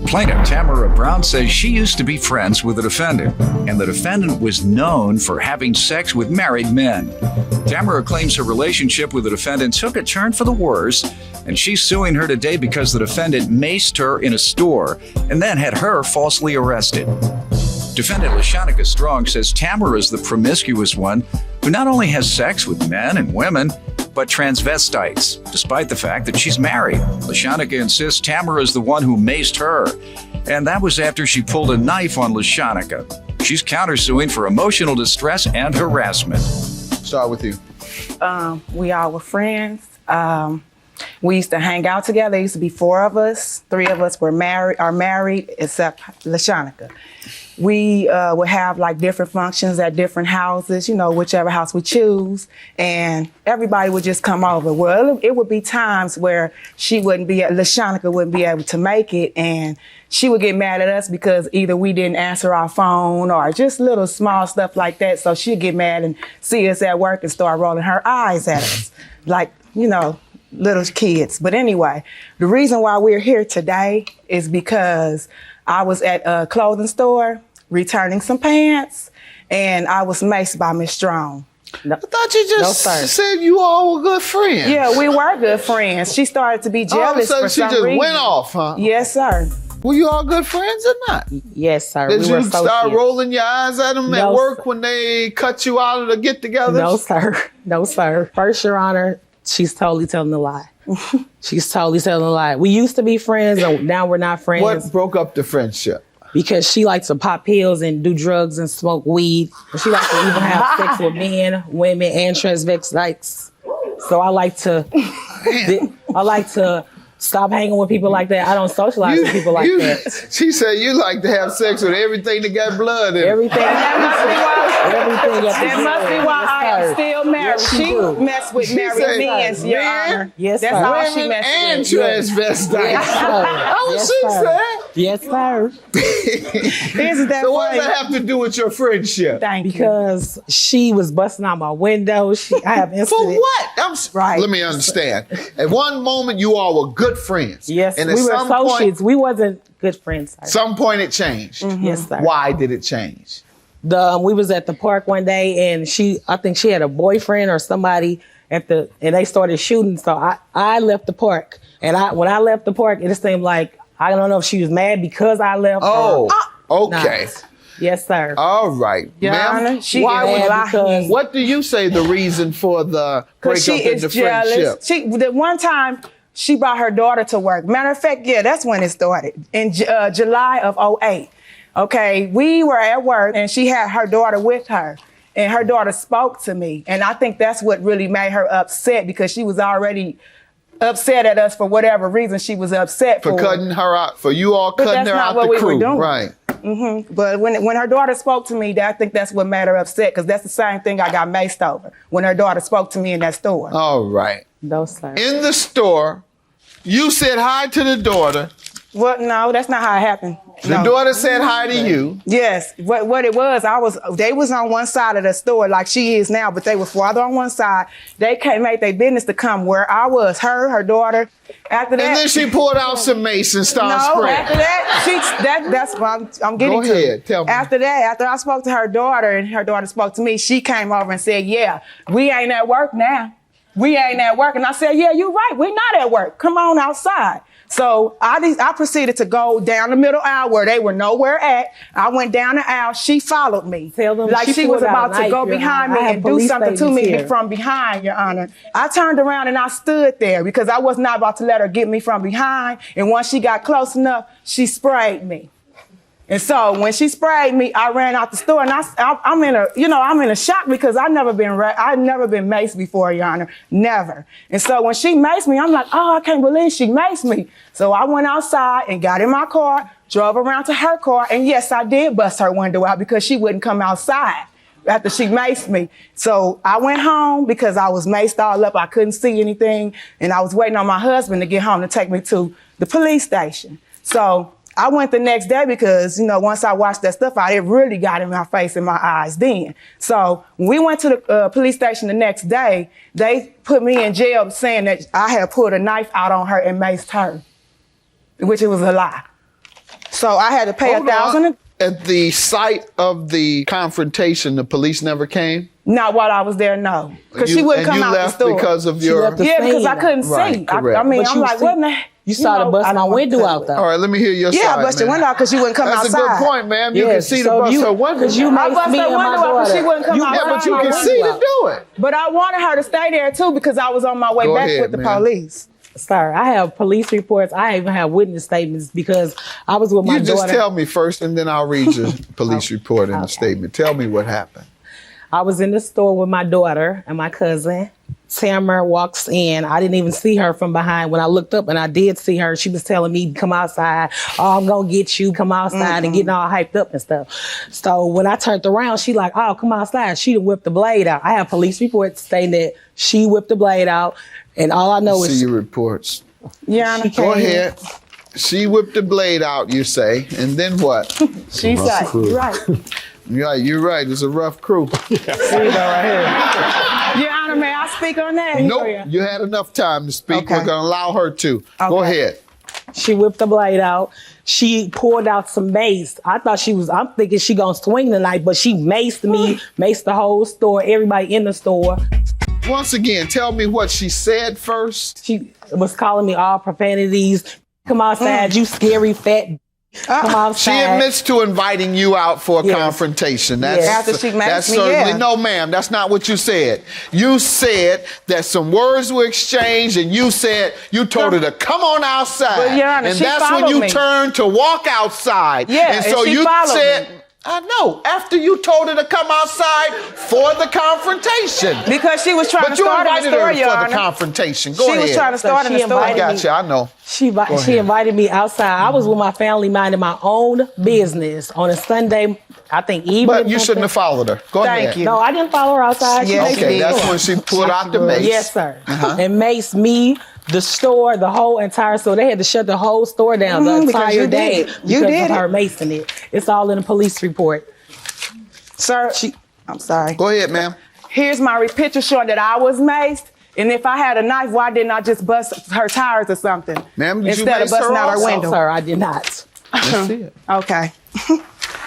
Plaintiff Tamara Brown says she used to be friends with the defendant, and the defendant was known for having sex with married men. Tamara claims her relationship with the defendant took a turn for the worse, and she's suing her today because the defendant maced her in a store and then had her falsely arrested. Defendant Lanica Strong says Tamara is the promiscuous one who not only has sex with men and women, but transvestites, despite the fact that she's married. Lanica insists Tamara is the one who maced her, and that was after she pulled a knife on Lanica. She's countersuing for emotional distress and harassment. Start with you. We all were friends. We used to hang out together. There used to be 4 of us. 3 of us are married, except Lanica. We would have like different functions at different houses, whichever house we choose, and everybody would just come over. Well, it would be times where Lanica wouldn't be able to make it, and she would get mad at us because either we didn't answer our phone or just little small stuff like that. So she'd get mad and see us at work and start rolling her eyes at us, like, little kids. But anyway, the reason why we're here today is because I was at a clothing store returning some pants, and I was maced by Miss Strong. I thought you just said you all were good friends. Yeah, we were good friends. She started to be jealous for some reason. She just went off, huh? Yes, sir. Were you all good friends or not? Yes, sir. Did you start rolling your eyes at them at work when they cut you out of the get-togethers? No, sir. No, sir. First, Your Honor, she's totally telling a lie. She's totally telling a lie. We used to be friends, and now we're not friends. What broke up the friendship? Because she likes to pop pills and do drugs and smoke weed. And she likes to even have sex with men, women, and transvestites. So I like to stop hanging with people like that. I don't socialize with people like that. She said you like to have sex with everything that got blood in it. Everything. That must be why I am still married. She messed with married men, Your Honor. Yes, that's sir. all she messed and with. transvestites. Yes, She said. Yes, sir. Isn't that So what funny? does that have to do with your friendship? Thank you. Because she was busting out my window. I have incidents. For what? Right. Let me understand. At one moment, you all were good friends. Yes, and we were associates. We wasn't good friends. Sir. Some point it changed. Mm-hmm. Yes, sir. Why did it change? We was at the park one day, and I think she had a boyfriend or somebody and they started shooting. So I left the park, and when I left the park, it just seemed like, I don't know if she was mad because I left. Okay. Not. Yes, sir. All right. Your Honor, what do you say the reason for the breakup in the friendship? The one time she brought her daughter to work. Matter of fact, yeah, that's when it started, in July of 2008. Okay, we were at work, and she had her daughter with her. And her daughter spoke to me. And I think that's what really made her upset, because she was already upset at us for whatever reason she was upset for. For cutting her out, for you all cutting her out the crew. Right. Mm-hmm. But when her daughter spoke to me, I think that's what made her upset, because that's the same thing I got maced over, when her daughter spoke to me in that store. All right. No, sir. In the store, you said hi to the daughter. Well, no, that's not how it happened. The daughter said hi to you. Yes. What it was, they was on one side of the store like she is now, but they was farther on one side. They made their business to come where I was, her daughter. After that, and then she pulled out some mace and started spraying. After that, that's what I'm getting to. Go ahead, tell me. After I spoke to her daughter and her daughter spoke to me, she came over and said, yeah, we ain't at work now. We ain't at work. And I said, yeah, you're right. We're not at work. Come on outside. So I proceeded to go down the middle aisle where they were nowhere at. I went down the aisle. She followed me. Tell them like she was about to go behind me and do something to me from behind, Your Honor. I turned around and I stood there because I was not about to let her get me from behind. And once she got close enough, she sprayed me. And so when she sprayed me, I ran out the store, and I'm in a shock because I've never been maced before, Your Honor, never. And so when she maced me, I'm like, oh, I can't believe she maced me. So I went outside and got in my car, drove around to her car, and yes, I did bust her window out because she wouldn't come outside after she maced me. So I went home because I was maced all up. I couldn't see anything, and I was waiting on my husband to get home to take me to the police station. So I went the next day because, once I washed that stuff out, it really got in my face and my eyes then. So when we went to the police station the next day, they put me in jail saying that I had pulled a knife out on her and maced her, which it was a lie. So I had to pay $1,000. At the site of the confrontation, the police never came? Not while I was there, no. Because she wouldn't come out the store. Because of your... Yeah, because I couldn't see. I mean, I'm like, what in the... You started to bust my window out, though. All right, let me hear your side, Yeah, I bust your window out because you wouldn't come outside. That's a good point, ma'am. You can see to bust her window. Because you made me and my daughter. She wouldn't come outside. Yeah, but you can see to do it. But I wanted her to stay there, too, because I was on my way back with the police. Sir, I have police reports. I even have witness statements because I was with my daughter. You just tell me first, and then I'll read your police report and the statement. Tell me what happened. I was in the store with my daughter and my cousin. Tamara walks in. I didn't even see her from behind. When I looked up and I did see her, she was telling me, come outside. Oh, I'm going to get you. Come outside and getting all hyped up and stuff. So when I turned around, she like, oh, come outside. She whipped the blade out. I have police reports saying that she whipped the blade out. And all I know is... See your reports. Yeah, go ahead. She whipped the blade out, you say. And then what? She's like, right. Yeah, you're right. It's a rough crew. See that right here. Your Honor, may I speak on that? Nope. You had enough time to speak. Okay. We're going to allow her to. Okay. Go ahead. She whipped the blade out. She pulled out some mace. I'm thinking she going to swing tonight, but she maced me, maced the whole store, everybody in the store. Once again, tell me what she said first. She was calling me all profanities. Come outside, you scary fat. Come outside. She admits to inviting you out for a confrontation. That's, after she that's certainly, no ma'am, that's not what you said. You said that some words were exchanged and you said, you told her to come on outside. But, Your Honor, and that's when you turned to walk outside. Yeah, and so you said, I know, after you told her to come outside for the confrontation. Because she was trying to start in the store, Your Honor. For the confrontation. Go ahead. She was trying to start in the store. I got you, I know. She invited me outside. I was with my family minding my own business on a Sunday, I think evening. But you shouldn't have followed her. Go ahead. Thank you. No, I didn't follow her outside. Yes, okay, that's when she pulled out the mace. Yes, sir. And maced me, the store, the whole entire store. They had to shut the whole store down the entire day because of her macing it. It's all in the police report. Sir, I'm sorry. Go ahead, ma'am. Here's my picture showing that I was maced. And if I had a knife, why didn't I just bust her tires or something? Ma'am, did instead you of busting out her window? Sir, I did not. Let's see it. Okay.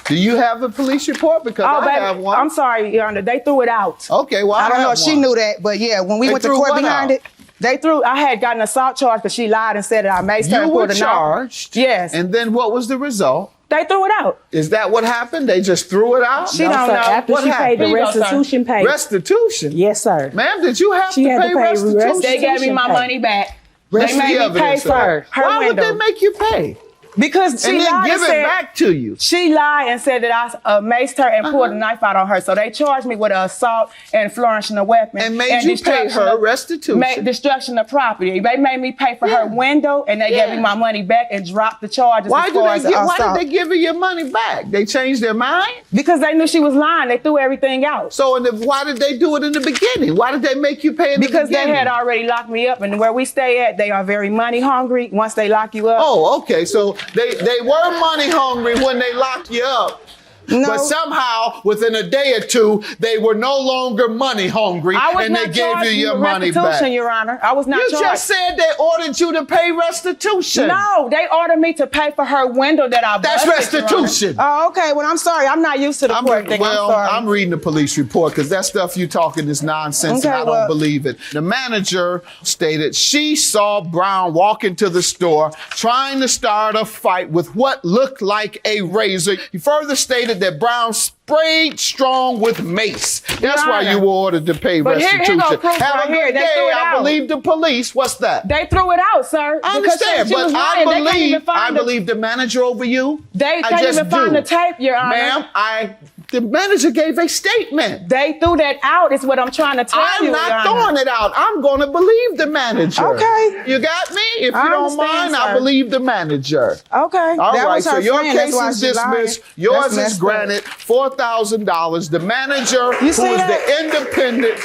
Do you have a police report? Because I have one. I'm sorry, Your Honor. They threw it out. Okay, well, I don't know if she knew that, but yeah, when we went to court behind it, I had gotten an assault charge because she lied and said that I maced her and pulled a knife. You were charged? Yes. And then what was the result? They threw it out. Is that what happened? They just threw it out? She don't know. After she paid the restitution payment. Restitution? Yes, sir. Ma'am, did you have to pay restitution? They gave me my money back. They made me pay for her Why window. would they make you pay? Because she and then lied give and said, it back to you. She lied and said that I maced her and pulled a knife out on her. So they charged me with assault and flourishing a weapon. And made you pay her restitution. Destruction of property. They made me pay for her window and they gave me my money back and dropped the charges. Why did they give her your money back? They changed their mind? Because they knew she was lying. They threw everything out. So why did they do it in the beginning? Why did they make you pay in the beginning? Because they had already locked me up, and where we stay at, they are very money hungry once they lock you up. Oh, okay. So they were money hungry when they locked you up. No. But somehow, within a day or two, they were no longer money hungry, and they gave you your money back. Your Honor, I was not charged. You just said they ordered you to pay restitution. No, they ordered me to pay for her window that I busted. That's restitution. Oh, okay. Well, I'm sorry. I'm not used to the court thing. Well, I'm reading the police report because that stuff you talking is nonsense, and I don't believe it. The manager stated she saw Brown walk into the store trying to start a fight with what looked like a razor. He further stated that Brown sprayed Strong with mace. That's why you were ordered to pay restitution. Have a good day. I believe the police. What's that? They threw it out, sir. I understand, but I believe the manager over you. They can't even find the tape, Your Honor. Ma'am, the manager gave a statement. They threw that out is what I'm trying to tell you, I'm not throwing it out. I'm going to believe the manager. Okay. You got me? If you don't mind, I believe the manager. Okay. All right, so your case is dismissed. Yours is granted $4,000. The manager, who is the independent...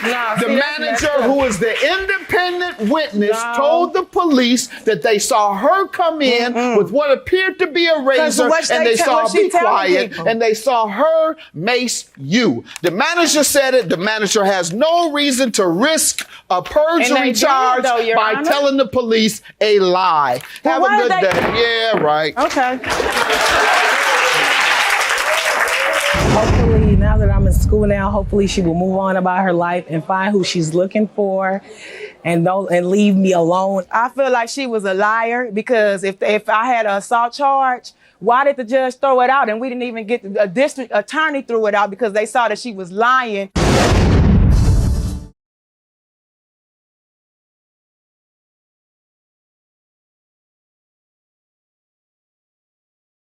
The manager, who is the independent witness, told the police that they saw her come in with what appeared to be a razor, and they saw her be quiet, and they saw her mace you. The manager said it. The manager has no reason to risk a perjury charge by telling the police a lie. Have a good day. Yeah, right. Okay. Hopefully, now that I'm in school now, hopefully she will move on about her life and find who she's looking for, and leave me alone. I feel like she was a liar, because if I had an assault charge, why did the judge throw it out? And we didn't even get the district attorney threw it out because they saw that she was lying.